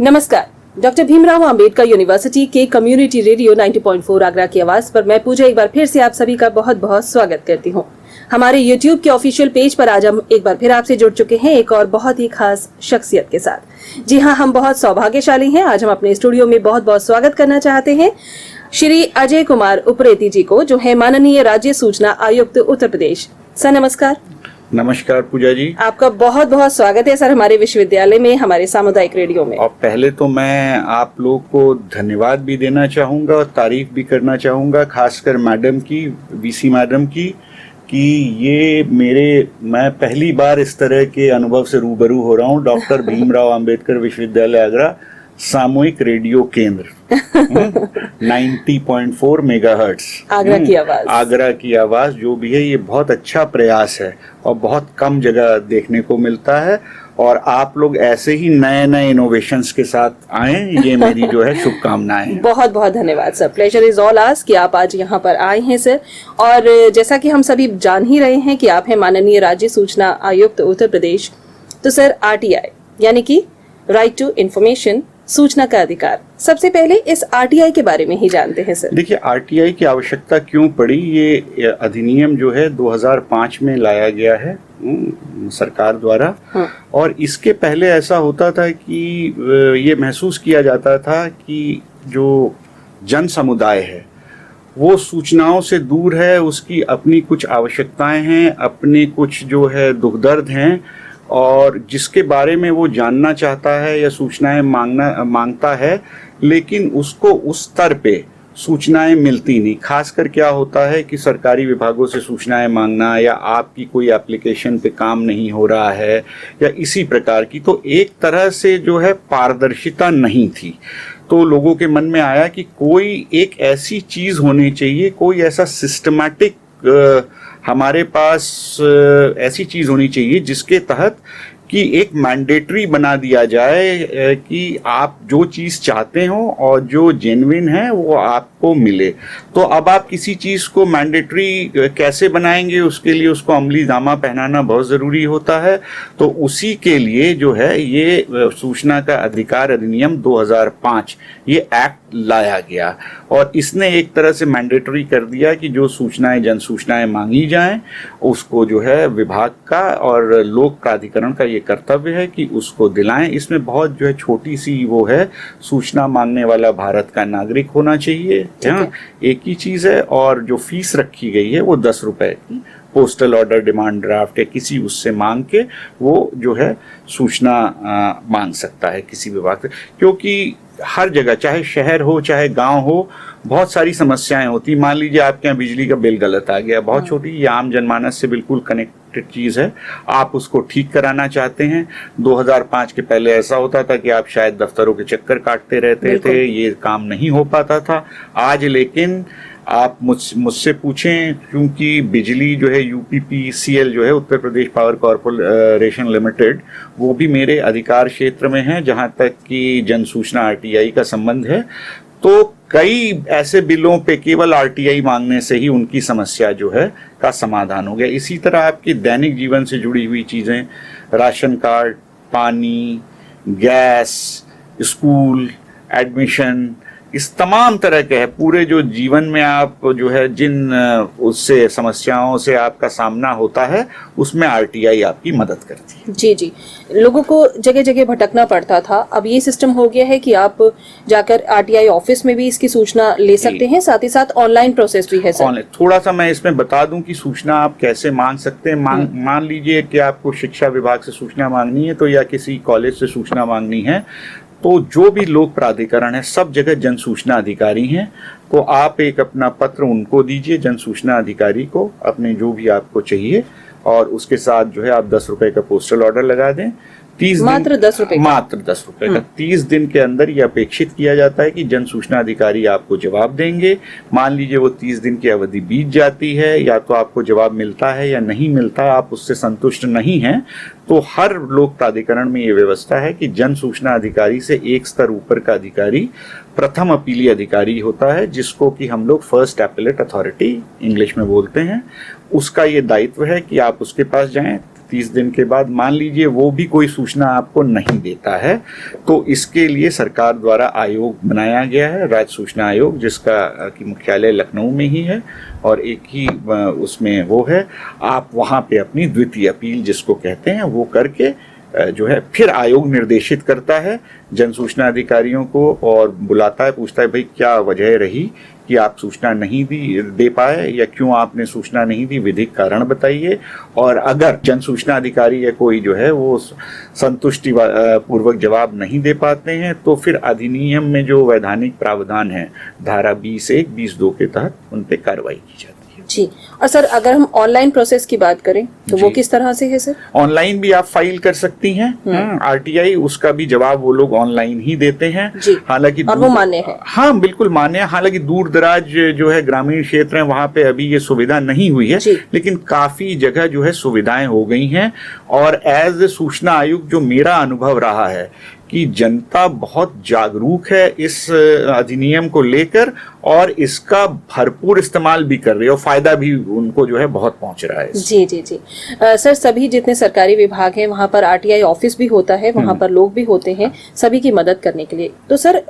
नमस्कार। Doctor Bhimrao Ambedkar university के community radio 90.4 Agra की आवाज पर मैं पूजा एक बार फिर से आप सभी का बहुत बहुत स्वागत करती हूँ। हमारे यूट्यूब के ऑफिशियल पेज पर आज हम एक बार फिर आपसे जुड़ चुके हैं एक और बहुत ही खास शख्सियत के साथ। जी हाँ, हम बहुत सौभाग्यशाली हैं। आज हम अपने स्टूडियो में बहुत बहुत स्वागत करना चाहते हैं श्री अजय कुमार उप्रेती जी को, जो है माननीय राज्य सूचना आयुक्त उत्तर प्रदेश। सर नमस्कार। नमस्कार पूजा जी, आपका बहुत बहुत स्वागत है सर हमारे विश्वविद्यालय में, हमारे सामुदायिक रेडियो में। और पहले तो मैं आप लोग को धन्यवाद भी देना चाहूँगा और तारीफ भी करना चाहूँगा, खासकर मैडम की, वीसी मैडम की, कि मैं पहली बार इस तरह के अनुभव से रूबरू हो रहा हूँ। डॉक्टर भीमराव अंबेडकर विश्वविद्यालय आगरा सामूहिक रेडियो केंद्र 90.4 मेगाहर्ट्ज, आगरा की आवाज जो भी है, ये बहुत अच्छा प्रयास है और बहुत कम जगह देखने को मिलता है। और आप लोग ऐसे ही नए नए इनोवेशंस के साथ आए, ये मेरी जो है शुभकामनाएं। बहुत बहुत धन्यवाद सर। प्लेजर इज ऑल आस कि आप आज यहाँ पर आए हैं सर। और जैसा कि हम सभी जान ही रहे हैं कि आप हैं माननीय राज्य सूचना आयुक्त उत्तर प्रदेश, तो सर आरटीआई यानी कि राइट टू इंफॉर्मेशन, सूचना का अधिकार, सबसे पहले इस आरटीआई के बारे में ही जानते हैं सर। देखिए, आरटीआई की आवश्यकता क्यों पड़ी, ये अधिनियम जो है 2005 में लाया गया है सरकार द्वारा। और इसके पहले ऐसा होता था कि ये महसूस किया जाता था कि जो जन समुदाय है वो सूचनाओं से दूर है, उसकी अपनी कुछ आवश्यकताएं हैं, अपने कुछ जो है दुख दर्द हैं, और जिसके बारे में वो जानना चाहता है या सूचनाएं मांगता है, लेकिन उसको उस स्तर पे सूचनाएं मिलती नहीं। खासकर क्या होता है कि सरकारी विभागों से सूचनाएं मांगना, या आपकी कोई एप्लीकेशन पे काम नहीं हो रहा है, या इसी प्रकार की, तो एक तरह से जो है पारदर्शिता नहीं थी। तो लोगों के मन में आया कि कोई एक ऐसी चीज होनी चाहिए, कोई ऐसा सिस्टमैटिक हमारे पास ऐसी चीज होनी चाहिए जिसके तहत कि एक मैंडेटरी बना दिया जाए कि आप जो चीज चाहते हो और जो जेन्युइन है वो आपको मिले। तो अब आप किसी चीज को मैंडेटरी कैसे बनाएंगे, उसके लिए उसको अमली जामा पहनाना बहुत जरूरी होता है। तो उसी के लिए जो है ये सूचना का अधिकार अधिनियम 2005 ये एक्ट लाया गया, और इसने एक तरह से मैंडेटरी कर दिया कि जो सूचनाएं, जन सूचनाएं मांगी जाएं, उसको जो है विभाग का और लोक प्राधिकरण का ये कर्तव्य है कि उसको दिलाएं। इसमें बहुत जो है छोटी सी वो है, सूचना मांगने वाला भारत का नागरिक होना चाहिए, एक ही चीज है। और जो फीस रखी गई है वो 10 रुपए की, पोस्टल ऑर्डर, डिमांड ड्राफ्ट या किसी उससे मांग के वो जो है सूचना मांग सकता है किसी विभाग से। क्योंकि हर जगह, चाहे शहर हो चाहे गांव हो, बहुत सारी समस्याएं होती। मान लीजिए आपके यहाँ बिजली का बिल गलत आ गया, बहुत छोटी, ये आम जनमानस से बिल्कुल कनेक्टेड चीज है, आप उसको ठीक कराना चाहते हैं। 2005 के पहले ऐसा होता था कि आप शायद दफ्तरों के चक्कर काटते रहते थे, ये काम नहीं हो पाता था। आज लेकिन आप मुझसे पूछें, क्योंकि बिजली जो है यूपीपीसीएल जो है, Uttar Pradesh power corporation limited, वो भी मेरे अधिकार क्षेत्र में है जहां तक कि जन सूचना आरटीआई का संबंध है। तो कई ऐसे बिलों पे केवल आरटीआई मांगने से ही उनकी समस्या जो है का समाधान हो गया। इसी तरह आपकी दैनिक जीवन से जुड़ी हुई चीजें, राशन कार्ड, पानी, गैस, स्कूल एडमिशन, इस तमाम तरह के है, पूरे जो जीवन में आप जो है जिन उससे समस्याओं से आपका सामना होता है, उसमें आरटीआई आपकी मदद करती है। जी जी, लोगों को जगह जगह भटकना पड़ता था, अब ये सिस्टम हो गया है कि आप जाकर आरटीआई ऑफिस में भी इसकी सूचना ले सकते हैं, साथ ही साथ ऑनलाइन प्रोसेस भी है सर। थोड़ा सा मैं इसमें बता दूं कि सूचना आप कैसे मांग सकते हैं। मान लीजिए कि आपको शिक्षा विभाग से सूचना मांगनी है, तो या किसी कॉलेज से सूचना मांगनी है, तो जो भी लोक प्राधिकरण है सब जगह जन सूचना अधिकारी हैं। तो आप एक अपना पत्र उनको दीजिए, जन सूचना अधिकारी को, अपने जो भी आपको चाहिए, और उसके साथ जो है आप 10 रुपए का पोस्टल ऑर्डर लगा दें। 30 मात्र 10 रुपए मात्र 10 रुपए का 30 दिन के अंदर ये अपेक्षित किया जाता है कि जन सूचना अधिकारी आपको जवाब देंगे। मान लीजिए वो 30 दिन की अवधि बीत जाती है, या तो आपको जवाब मिलता है या नहीं मिलता, आप उससे संतुष्ट नहीं हैं, तो हर लोक प्राधिकरण में ये व्यवस्था है कि जन सूचना अधिकारी से एक स्तर ऊपर का अधिकारी प्रथम अपीली अधिकारी होता है, जिसको कि हम लोग फर्स्ट एपेलेट अथॉरिटी इंग्लिश में बोलते हैं। उसका ये दायित्व है कि आप उसके पास जाएं, 30 दिन के बाद मान लीजिए वो भी कोई सूचना आपको नहीं देता है, तो इसके लिए सरकार द्वारा आयोग बनाया गया है, राज्य सूचना आयोग, जिसका की मुख्यालय लखनऊ में ही है और एक ही उसमें वो है। आप वहाँ पे अपनी द्वितीय अपील जिसको कहते हैं वो करके जो है फिर आयोग निर्देशित करता है जन सूचना अधिकारियों को और बुलाता है, पूछता है भाई क्या वजह रही कि आप सूचना नहीं दे पाए या क्यों आपने सूचना नहीं दी, विधिक कारण बताइए। और अगर जन सूचना अधिकारी या कोई जो है वो संतुष्टि पूर्वक जवाब नहीं दे पाते हैं तो फिर अधिनियम में जो वैधानिक प्रावधान है धारा 20(1), 20(2) के तहत उन पे कार्रवाई की जाती है। जी। और सर अगर हम ऑनलाइन प्रोसेस की बात करें तो वो किस तरह से है सर? ऑनलाइन भी आप फाइल कर सकती हैं आरटीआई, उसका भी जवाब वो लोग ऑनलाइन ही देते हैं। हालांकि और वो मान्य है? हाँ बिल्कुल मान्य है। हालांकि दूर दराज जो है ग्रामीण क्षेत्र है वहां पे अभी ये सुविधा नहीं हुई है, लेकिन काफी जगह जो है सुविधाएं हो गई हैं। और एज सूचना आयुक्त जो मेरा अनुभव रहा है कि जनता बहुत जागरूक है इस अधिनियम को लेकर और इसका भरपूर इस्तेमाल भी कर रही है और फायदा भी उनको जो है बहुत पहुंच रहा है। जी जी जी। सर सभी जितने सरकारी विभाग हैं वहाँ पर आरटीआई ऑफिस भी होता है, वहाँ पर लोग भी होते हैं सभी की मदद करने के लिए। तो सर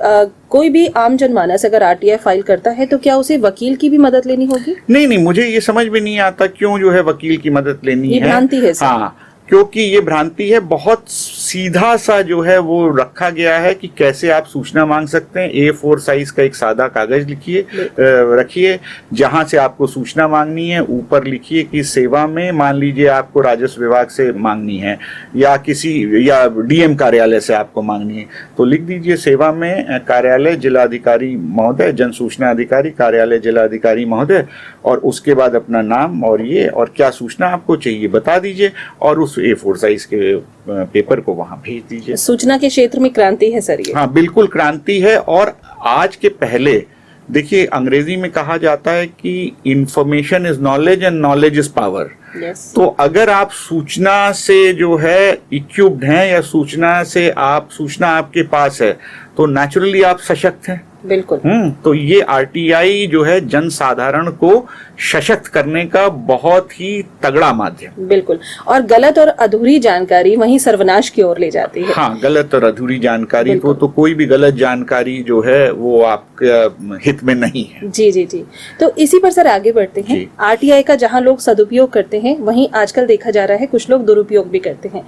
कोई भी आम जनमानस अगर आरटीआई फाइल करता है तो क्या उसे वकील की भी मदद लेनी होगी? नहीं, मुझे ये समझ में नहीं आता क्यों जो है वकील की मदद लेनी है। ये भ्रांति है सर। हाँ, क्योंकि ये भ्रांति है, बहुत सीधा सा जो है वो रखा गया है कि कैसे आप सूचना मांग सकते हैं। A4 साइज का एक सादा कागज रखिए, जहां से आपको सूचना मांगनी है ऊपर लिखिए कि सेवा में, मान लीजिए आपको राजस्व विभाग से मांगनी है या डीएम कार्यालय से आपको मांगनी है तो लिख दीजिए सेवा में कार्यालय जिलाधिकारी महोदय, जन सूचना अधिकारी कार्यालय जिलाधिकारी महोदय, और उसके बाद अपना नाम और क्या सूचना आपको चाहिए बता दीजिए और उस A4 साइज के पेपर को वहां भेज दीजिए। सूचना के क्षेत्र में क्रांति है सर ये। हाँ बिल्कुल क्रांति है। और आज के पहले देखिए अंग्रेजी में कहा जाता है कि information is knowledge and knowledge is power. तो अगर आप सूचना से जो है इक्विप्ड हैं या सूचना आपके पास है तो नेचुरली आप सशक्त हैं। बिल्कुल। तो ये आरटीआई जो है जन साधारण को सशक्त करने का बहुत ही तगड़ा माध्यम। बिल्कुल। और गलत और अधूरी जानकारी वहीं सर्वनाश की ओर ले जाती है। हाँ, गलत और अधूरी जानकारी को तो कोई भी गलत जानकारी जो है वो आपके हित में नहीं है। जी जी जी। तो इसी पर सर आगे बढ़ते हैं। आरटीआई का जहां लोग सदुपयोग करते हैं वहीं आजकल देखा जा रहा है कुछ लोग दुरुपयोग भी करते हैं।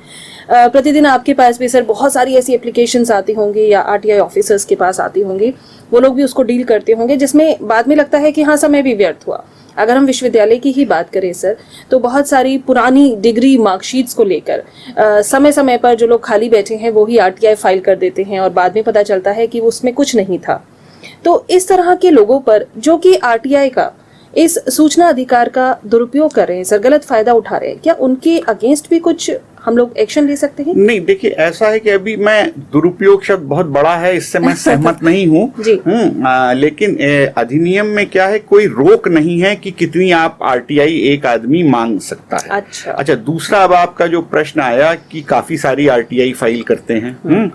प्रतिदिन आपके पास भी सर बहुत सारी ऐसी एप्लीकेशंस आती होंगी या आरटीआई ऑफिसर्स के पास आती होंगी, वो लोग भी उसको डील करते होंगे जिसमें बाद में लगता है कि हाँ समय भी व्यर्थ हुआ। अगर हम विश्वविद्यालय की ही बात करें सर तो बहुत सारी पुरानी डिग्री मार्कशीट्स को लेकर समय समय पर जो लोग खाली बैठे हैं वो ही आरटीआई फाइल कर देते हैं और बाद में पता चलता है कि उसमें कुछ नहीं था। तो इस तरह के लोगों पर जो कि आरटीआई का इस सूचना अधिकार का दुरुपयोग कर रहे हैं सर, गलत फायदा उठा रहे हैं, क्या उनके अगेंस्ट भी कुछ हम लोग एक्शन ले सकते हैं? नहीं, देखिए ऐसा है कि अभी मैं दुरुपयोग शब्द बहुत बड़ा है, इससे मैं सहमत नहीं हूँ। लेकिन अधिनियम में क्या है, कोई रोक नहीं है कि कितनी आप आरटीआई एक आदमी मांग सकता है। अच्छा, दूसरा अब आपका जो प्रश्न आया कि काफी सारी आरटीआई फाइल करते हैं,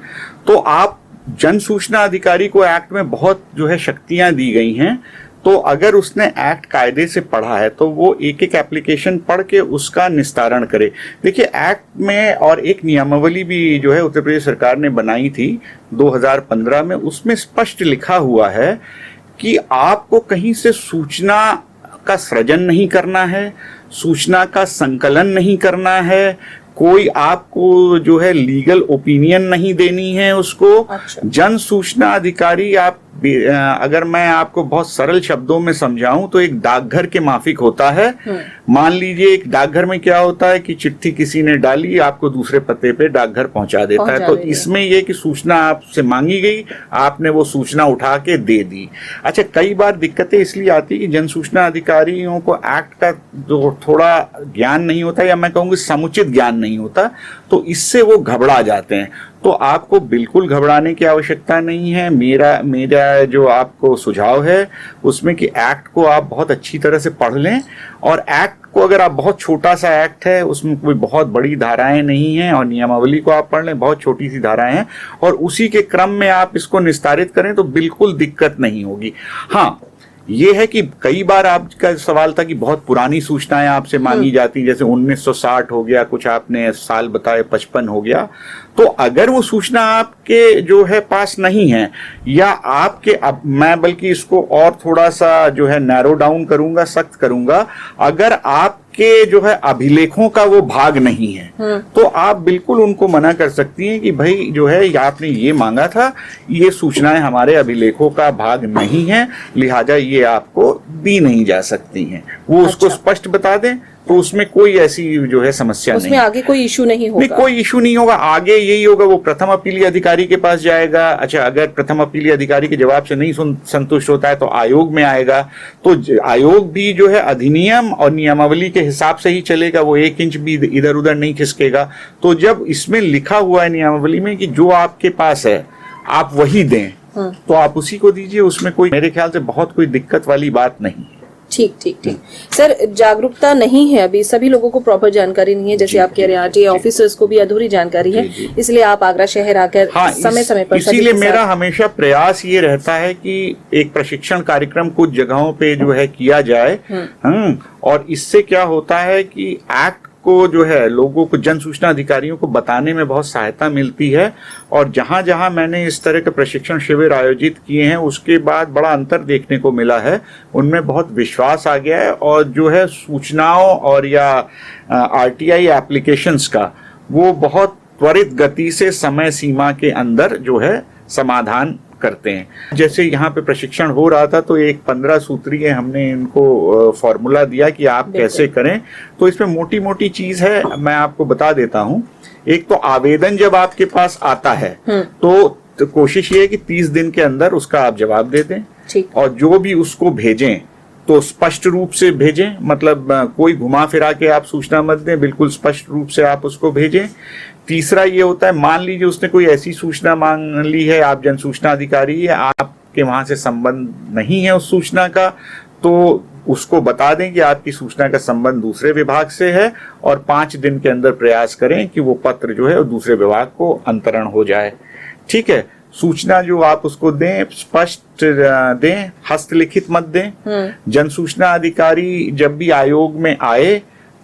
तो आप जन सूचना अधिकारी को एक्ट में बहुत जो है शक्तियां दी गई हैं। तो अगर उसने एक्ट कायदे से पढ़ा है तो वो एक एक एप्लीकेशन पढ़ के उसका निस्तारण करे। देखिए एक्ट में और एक नियमावली भी जो है उत्तर प्रदेश सरकार ने बनाई थी 2015 में, उसमें स्पष्ट लिखा हुआ है कि आपको कहीं से सूचना का सृजन नहीं करना है, सूचना का संकलन नहीं करना है, कोई आपको जो है लीगल ओपिनियन नहीं देनी है उसको। जन सूचना अधिकारी अगर मैं आपको बहुत सरल शब्दों में समझाऊं तो एक डाकघर के माफिक होता है। मान लीजिए एक डाकघर में क्या होता है कि चिट्ठी किसी ने डाली, आपको दूसरे पते पे डाकघर पहुंचा देता है। तो इसमें ये कि सूचना आपसे मांगी गई, आपने वो सूचना उठा के दे दी। अच्छा, कई बार दिक्कतें इसलिए आती है कि जन सूचना अधिकारियों को एक्ट का जो थोड़ा ज्ञान नहीं होता, या मैं कहूँगी समुचित ज्ञान नहीं होता, तो इससे वो घबरा जाते हैं। तो आपको बिल्कुल घबराने की आवश्यकता नहीं है। मेरा जो आपको सुझाव है उसमें कि एक्ट को आप बहुत अच्छी तरह से पढ़ लें, और एक्ट को अगर आप बहुत छोटा सा एक्ट है, उसमें कोई बहुत बड़ी धाराएं नहीं हैं, और नियमावली को आप पढ़ लें, बहुत छोटी सी धाराएं हैं, और उसी के क्रम में आप इसको निस्तारित करें तो बिल्कुल दिक्कत नहीं होगी। हाँ, ये है कि कई बार आपका सवाल था कि बहुत पुरानी सूचनाएं आपसे मांगी जाती, जैसे 1960 हो गया, कुछ आपने साल बताए 55 हो गया। तो अगर वो सूचना आपके जो है पास नहीं है, या आपके, अब मैं बल्कि इसको और थोड़ा सा जो है नैरो डाउन करूंगा, सख्त करूंगा, अगर आपके जो है अभिलेखों का वो भाग नहीं है तो आप बिल्कुल उनको मना कर सकती हैं कि भाई जो है आपने ये मांगा था, ये सूचनाएं हमारे अभिलेखों का भाग नहीं है, लिहाजा ये आपको दी नहीं जा सकती हैं। वो उसको स्पष्ट बता दें तो उसमें कोई ऐसी जो है समस्या उसमें नहीं, आगे कोई इशू नहीं होगा। नहीं, कोई इशू नहीं होगा। आगे यही होगा, वो प्रथम अपीलीय अधिकारी के पास जाएगा। अच्छा, अगर प्रथम अपीलीय अधिकारी के जवाब से नहीं संतुष्ट होता है तो आयोग में आएगा। तो आयोग भी जो है अधिनियम और नियमावली के हिसाब से ही चलेगा, वो 1 इंच भी इधर उधर नहीं खिसकेगा। तो जब इसमें लिखा हुआ है नियमावली में कि जो आपके पास है आप वही दें, तो आप उसी को दीजिए। उसमें कोई, मेरे ख्याल से बहुत कोई दिक्कत वाली बात नहीं है। ठीक ठीक ठीक सर, जागरूकता नहीं है अभी, सभी लोगों को प्रॉपर जानकारी नहीं है, जैसे आप कह रहे हैं आरटीआई ऑफिसर्स को भी अधूरी जानकारी है, इसलिए आप आगरा शहर आकर समय समय पर, इसीलिए मेरा हमेशा प्रयास ये रहता है कि एक प्रशिक्षण कार्यक्रम कुछ जगहों पे जो है किया जाए। और इससे क्या होता है कि एक्ट को जो है लोगों को, जन सूचना अधिकारियों को बताने में बहुत सहायता मिलती है। और जहां जहां मैंने इस तरह के प्रशिक्षण शिविर आयोजित किए हैं उसके बाद बड़ा अंतर देखने को मिला है, उनमें बहुत विश्वास आ गया है। और जो है सूचनाओं और या आरटीआई एप्लीकेशंस का वो बहुत त्वरित गति से समय सीमा के अंदर जो है समाधान करते हैं। जैसे यहाँ पे प्रशिक्षण हो रहा था तो एक 15 सूत्रीय हमने इनको फॉर्मूला दिया कि आप कैसे करें। तो इसमें मोटी मोटी चीज है, मैं आपको बता देता हूँ। एक तो आवेदन जब आपके पास आता है तो कोशिश ये है कि 30 दिन के अंदर उसका आप जवाब दे दें, और जो भी उसको भेजें तो स्पष्ट रूप से भेजें, मतलब कोई घुमा फिरा के आप सूचना मत दें, बिल्कुल स्पष्ट रूप से आप उसको भेजें। तीसरा ये होता है, मान लीजिए उसने कोई ऐसी सूचना मांग ली है, आप जन सूचना अधिकारी है, आपके वहां से संबंध नहीं है उस सूचना का, तो उसको बता दें कि आपकी सूचना का संबंध दूसरे विभाग से है, और 5 दिन के अंदर प्रयास करें कि वो पत्र जो है वो दूसरे विभाग को अंतरण हो जाए। ठीक है, सूचना जो आप उसको दें स्पष्ट दें, हस्तलिखित मत दें। जन सूचना अधिकारी जब भी आयोग में आए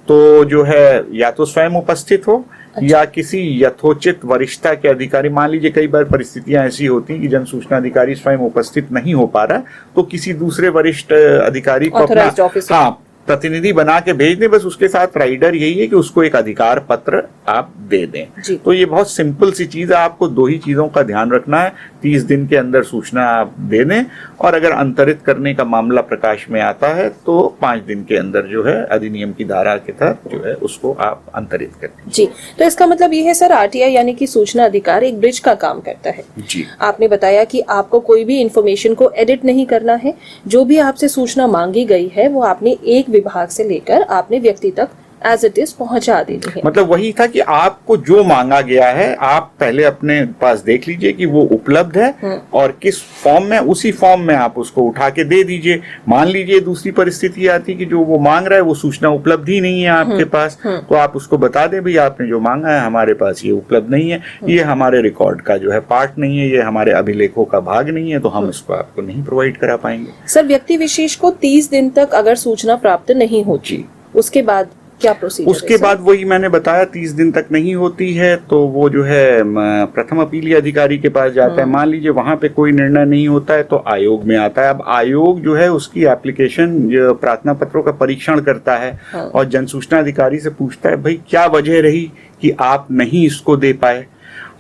तो जो है या तो स्वयं उपस्थित हो, या किसी यथोचित वरिष्ठता के अधिकारी, मान लीजिए कई बार परिस्थितियां ऐसी होती हैं कि जन सूचना अधिकारी स्वयं उपस्थित नहीं हो पा रहा, तो किसी दूसरे वरिष्ठ अधिकारी को अपना प्रतिनिधि बना के भेज दें। बस उसके साथ राइडर यही है कि उसको एक अधिकार पत्र आप दे दें। तो ये बहुत सिंपल सी चीज है, आपको 2 ही चीजों का ध्यान रखना है। 30 दिन के अंदर सूचना आप दे दें, और अगर अंतरित करने का मामला प्रकाश में आता है तो 5 दिन के अंदर जो है अधिनियम की धारा के तहत जो है उसको आप अंतरित कर दें। जी, तो इसका मतलब ये है सर, आरटीआई यानी कि सूचना अधिकार एक ब्रिज का काम करता है। जी, आपने बताया कि आपको कोई भी इंफॉर्मेशन को एडिट नहीं करना है, जो भी आपसे सूचना मांगी गई है वो आपने एक विभाग से लेकर आपने व्यक्ति तक एज इट इज पहुंचा देनी है। मतलब वही था कि आपको जो मांगा गया है आप पहले अपने पास देख लीजिए कि वो उपलब्ध है और किस फॉर्म में, उसी फॉर्म में आप उसको उठा के दे दीजिए। मान लीजिए दूसरी परिस्थिति आती कि जो वो मांग रहा है वो सूचना उपलब्ध ही नहीं है आपके पास, तो आप उसको बता दें भाई आपने जो मांगा है हमारे पास ये उपलब्ध नहीं है, ये हमारे रिकॉर्ड का जो है पार्ट नहीं है, ये हमारे अभिलेखों का भाग नहीं है, तो हम इसको आपको नहीं प्रोवाइड करा पाएंगे। सर, व्यक्ति विशेष को 30 दिन तक अगर सूचना प्राप्त नहीं होती, उसके बाद क्या प्रोसीजर? उसके बाद वही मैंने बताया, 30 दिन तक नहीं होती है तो वो जो है प्रथम अपीलीय अधिकारी के पास जाता है। मान लीजिए वहां पे कोई निर्णय नहीं होता है तो आयोग में आता है। अब आयोग जो है उसकी एप्लीकेशन प्रार्थना पत्रों का परीक्षण करता है और जन सूचना अधिकारी से पूछता है भाई क्या वजह रही कि आप नहीं इसको दे पाए।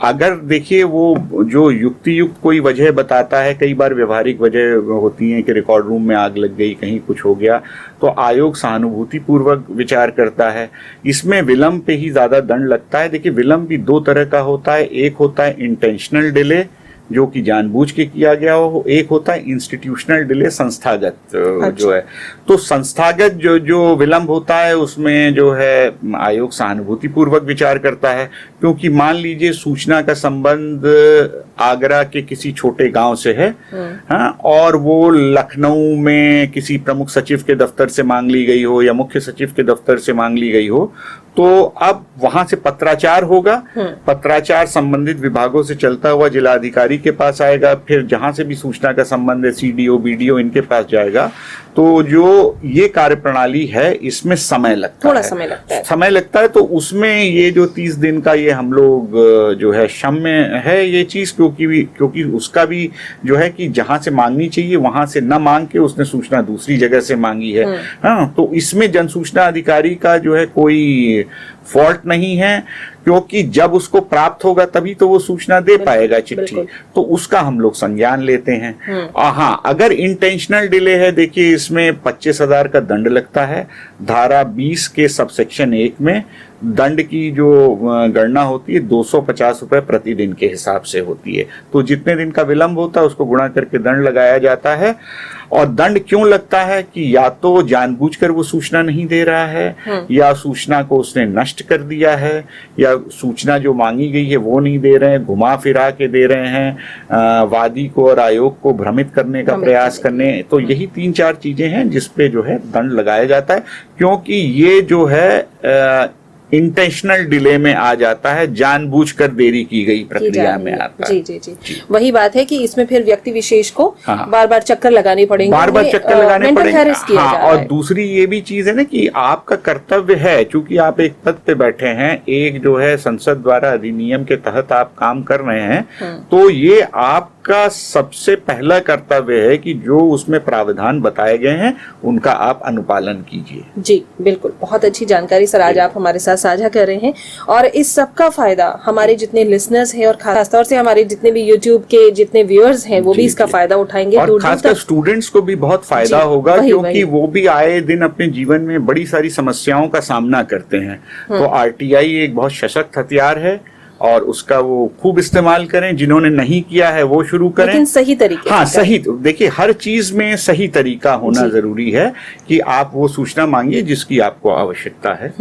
अगर देखिए वो जो युक्ति युक्त कोई वजह बताता है, कई बार व्यवहारिक वजह होती है कि रिकॉर्ड रूम में आग लग गई, कहीं कुछ हो गया, तो आयोग सहानुभूति पूर्वक विचार करता है। इसमें विलंब पे ही ज्यादा दंड लगता है। देखिए विलंब भी 2 तरह का होता है, एक होता है इंटेंशनल डिले जो कि जानबूझ के किया गया हो, एक होता है इंस्टीट्यूशनल डिले संस्थागत जो है। तो संस्थागत जो विलंब होता है उसमें जो है आयोग सहानुभूति पूर्वक विचार करता है, क्योंकि मान लीजिए सूचना का संबंध आगरा के किसी छोटे गांव से है, हाँ, और वो लखनऊ में किसी प्रमुख सचिव के दफ्तर से मांग ली गई हो या मुख्य सचिव के दफ्तर से मांग ली गई हो, तो अब वहां से पत्राचार होगा, पत्राचार संबंधित विभागों से चलता हुआ जिला अधिकारी के पास आएगा, फिर जहां से भी सूचना का संबंध है सीडीओ बीडीओ इनके पास जाएगा। तो जो ये कार्यप्रणाली है इसमें समय लगता थोड़ा है, समय लगता है। तो उसमें ये जो 30 दिन का ये हम लोग जो है श्रम में है ये चीज, क्योंकि उसका भी जो है कि जहां से मांगनी चाहिए वहां से न मांग के उसने सूचना दूसरी जगह से मांगी है। हाँ, तो इसमें जन सूचना अधिकारी का जो है कोई फॉल्ट नहीं है, क्योंकि जब उसको प्राप्त होगा तभी तो वो सूचना दे पाएगा चिट्ठी, तो उसका हम लोग संज्ञान लेते हैं। हाँ, अगर इंटेंशनल डिले है, देखिए इसमें 25,000 का दंड लगता है। धारा 20 के सबसेक्शन 1 में दंड की जो गणना होती है 250 रुपए प्रतिदिन के हिसाब से होती है। तो जितने दिन का विलंब होता है उसको गुणा करके दंड लगाया जाता है। और दंड क्यों लगता है कि या तो जानबूझकर वो सूचना नहीं दे रहा है, या सूचना को उसने नष्ट कर दिया है, या सूचना जो मांगी गई है वो नहीं दे रहे हैं, घुमा फिरा के दे रहे हैं, वादी को और आयोग को भ्रमित करने का प्रयास करने। तो यही 3-4 चीजें हैं जिसपे जो है दंड लगाया जाता है, क्योंकि ये जो है इंटेंशनल डिले में आ जाता है, जानबूझकर देरी की गई प्रक्रिया में आता है। जी। वही बात है कि इसमें फिर व्यक्ति विशेष को बार बार चक्कर लगाने पड़ेंगे, बार चक्कर लगाने पड़ेंगे। हाँ, और दूसरी ये भी चीज है ना कि आपका कर्तव्य है, चूंकि आप एक पद पे बैठे हैं, एक जो है संसद द्वारा अधिनियम के तहत आप काम कर रहे हैं, तो ये आपका सबसे पहला कर्तव्य है कि जो उसमें प्रावधान बताए गए हैं उनका आप अनुपालन कीजिए। जी बिल्कुल, बहुत अच्छी जानकारी सर आज आप हमारे साथ साझा कर रहे हैं, और इस सब का फायदा हमारे जितने लिसनर्स हैं और खासतौर से हमारे जितने भी यूट्यूब के जितने व्यूअर्स हैं वो भी इसका फायदा उठाएंगे। और खासकर स्टूडेंट्स को भी बहुत फायदा होगा, क्योंकि वो भी आए दिन अपने जीवन में बड़ी सारी समस्याओं का सामना करते हैं। तो आरटीआई एक बहुत सशक्त हथियार है और उसका वो खूब इस्तेमाल करें। जिन्होंने नहीं किया है वो शुरू करें, लेकिन सही तरीके। हाँ, सही। देखिए हर चीज में सही तरीका होना जरूरी है कि आप वो सूचना मांगिए जिसकी आपको आवश्यकता है।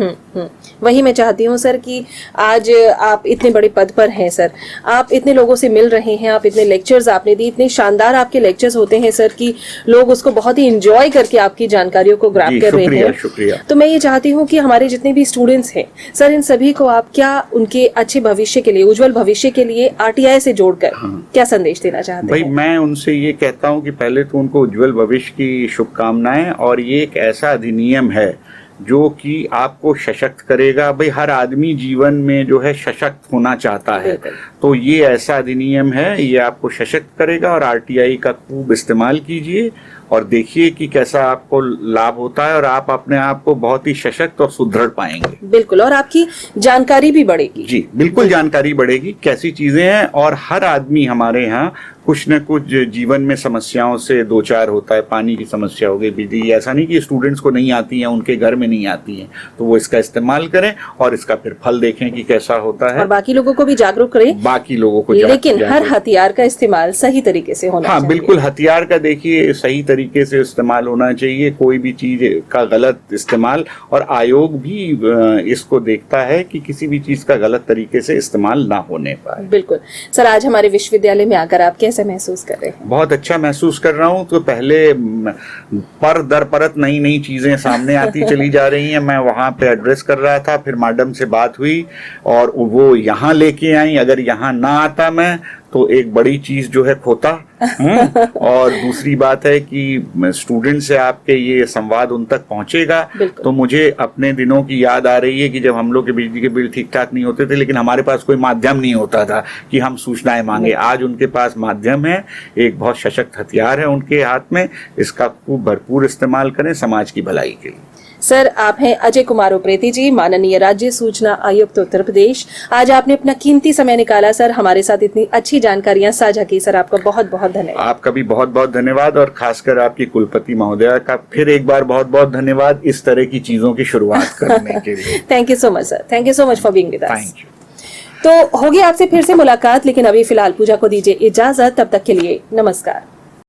वही मैं चाहती हूँ सर कि आज आप इतने बड़े पद पर हैं सर, आप इतने लोगों से मिल रहे हैं, आप इतने लेक्चर्स आपने दी, इतने शानदार आपके लेक्चर्स होते हैं सर कि लोग उसको बहुत ही एंजॉय करके आपकी जानकारियों को ग्रैब कर रहे हैं। शुक्रिया। तो मैं ये चाहती हूँ कि हमारे जितने भी स्टूडेंट्स हैं सर, इन सभी को आप क्या उनके अच्छे भविष्य के लिए, उज्जवल भविष्य के लिए आरटीआई से जोड़कर क्या संदेश देना चाहते हैं? भाई मैं उनसे ये कहता हूँ कि पहले तो उनको उज्जवल भविष्य की शुभकामनाएं, और ये एक ऐसा अधिनियम है जो कि आपको सशक्त करेगा। भाई हर आदमी जीवन में जो है सशक्त होना चाहता है, तो ये ऐसा अधिनियम है, ये आपको सशक्त करेगा। और आरटीआई का खूब इस्तेमाल कीजिए और देखिए कि कैसा आपको लाभ होता है, और आप अपने आप को बहुत ही सशक्त और सुदृढ़ पाएंगे। बिल्कुल, और आपकी जानकारी भी बढ़ेगी। जी बिल्कुल, जानकारी बढ़ेगी कैसी चीजें हैं। और हर आदमी हमारे यहाँ कुछ न कुछ जीवन में समस्याओं से दो चार होता है। पानी की समस्या हो गई, बिजली, ऐसा नहीं कि स्टूडेंट्स को नहीं आती है, उनके घर में नहीं आती है, तो वो इसका इस्तेमाल करें और इसका फिर फल देखें कि कैसा होता है, और बाकी लोगों को भी जागरूक करें, बाकी लोगों को। लेकिन हर हथियार का इस्तेमाल सही तरीके से होना चाहिए। हाँ बिल्कुल, हथियार का देखिए सही तरीके से इस्तेमाल होना चाहिए, कोई भी चीज का गलत इस्तेमाल। और आयोग भी इसको देखता है कि किसी भी चीज का गलत तरीके से इस्तेमाल ना होने पाए। बिल्कुल सर, आज हमारे विश्वविद्यालय में आकर आप कैसे महसूस कर रहे हैं? बहुत अच्छा महसूस कर रहा हूँ। तो पहले पर दर परत नई नई चीजें सामने आती चली जा रही हैं। मैं वहाँ पे एड्रेस कर रहा था, फिर मैडम से बात हुई और वो यहाँ लेके आई। अगर यहाँ ना आता मैं तो एक बड़ी चीज जो है खोता। और दूसरी बात है कि स्टूडेंट से आपके ये संवाद उन तक पहुंचेगा। तो मुझे अपने दिनों की याद आ रही है कि जब हम लोग के बिजली के बिल ठीक ठाक नहीं होते थे, लेकिन हमारे पास कोई माध्यम नहीं होता था कि हम सूचनाएं मांगे। आज उनके पास माध्यम है, एक बहुत सशक्त हथियार है उनके हाथ में। इसका खूब भरपूर इस्तेमाल करें समाज की भलाई के लिए। सर, आप हैं अजय कुमार उप्रेती जी, माननीय राज्य सूचना आयुक्त उत्तर प्रदेश। आज आपने अपना कीमती समय निकाला सर, हमारे साथ इतनी अच्छी जानकारियां साझा की। सर आपका बहुत बहुत धन्यवाद। आपका भी बहुत बहुत धन्यवाद, और खासकर आपकी कुलपति महोदया का फिर एक बार बहुत बहुत धन्यवाद इस तरह की चीजों की शुरुआत करने के लिए। Thank you so much sir, thank you so much for being with us. Thank you. तो होगी आपसे फिर से मुलाकात, लेकिन अभी फिलहाल पूजा को दीजिए इजाजत। तब तक के लिए नमस्कार।